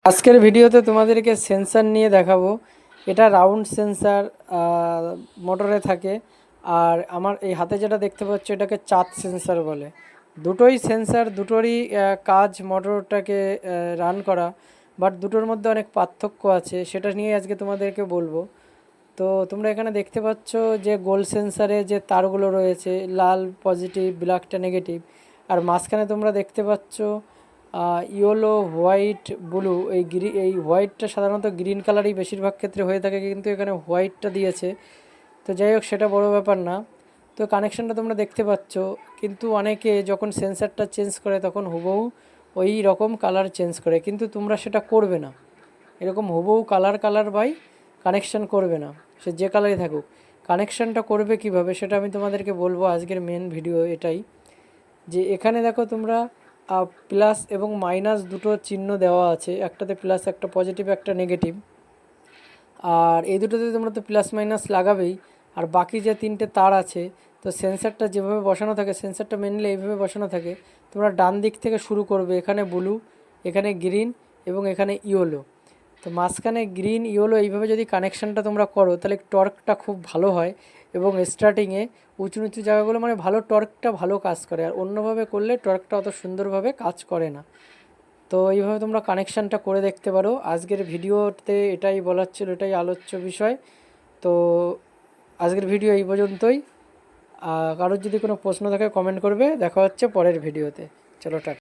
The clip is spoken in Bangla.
আজকের ভিডিওতে তোমাদেরকে সেন্সার নিয়ে দেখাবো। এটা রাউন্ড সেন্সার মোটরে থাকে। আর আমার এই হাতে যেটা দেখতে পাচ্ছ এটাকে চাঁদ সেন্সার বলে। দুটোই সেন্সার, দুটোরই কাজ মোটরটাকে রান করা, বাট দুটোর মধ্যে অনেক পার্থক্য আছে, সেটা নিয়ে আজকে তোমাদেরকে বলবো। তো তোমরা এখানে দেখতে পাচ্ছ যে গোল সেন্সারে যে তারগুলো রয়েছে, লাল পজিটিভ, ব্ল্যাকটা নেগেটিভ। আর মাঝখানে তোমরা দেখতে পাচ্ছ ইয়েলো, হোয়াইট, ব্লু। এই হোয়াইটটা সাধারণত গ্রিন কালারই বেশিরভাগ ক্ষেত্রে হয়ে থাকে, কিন্তু এখানে হোয়াইটটা দিয়েছে। তো যাই হোক, সেটা বড় ব্যাপার না। তো কানেকশানটা তোমরা দেখতে পাচ্ছ, কিন্তু অনেকে যখন সেন্সারটা চেঞ্জ করে তখন হুবহু ওই রকম কালার চেঞ্জ করে, কিন্তু তোমরা সেটা করবে না। এরকম হুবহু কালার বাই কানেকশান করবে না, সে যে কালারই থাকুক। কানেকশানটা করবে কিভাবে সেটা আমি তোমাদেরকে বলবো। আজকের মেন ভিডিও এটাই, যে এখানে দেখো তোমরা প্লাস এবং মাইনাস দুটো চিহ্ন দেওয়া আছে, একটাতে প্লাস, একটা পজিটিভ, একটা নেগেটিভ। আর এই দুটোতে তোমরা তো প্লাস মাইনাস লাগাবেই। আর বাকি যে তিনটে তার আছে, তো সেন্সারটা যেভাবে বসানো থাকে, সেন্সারটা মেনলি এইভাবে বসানো থাকে। তোমরা ডান দিক থেকে শুরু করবে, এখানে ব্লু, এখানে গ্রিন এবং এখানে ইয়েলো। তো মাঝখানে গ্রিন ইয়েলো এইভাবে যদি কানেকশানটা তোমরা করো, তাহলে টর্কটা খুব ভালো হয়। এবং স্টার্টিংয়ে উঁচু নিচু জায়গাগুলো মানে ভালো টর্কটা ভালো কাজ করে। আর অন্যভাবে করলে টর্কটা অত সুন্দরভাবে কাজ করে না। তো এইভাবে তোমরা কানেকশানটা করে দেখতে পারো। আজকের ভিডিওতে এটাই বলার ছিল, এটাই আলোচ্য বিষয়। তো আজকের ভিডিও এই পর্যন্তই। কারোর যদি কোনো প্রশ্ন থাকে কমেন্ট করবে। দেখা হচ্ছে পরের ভিডিওতে। চলো টাটা।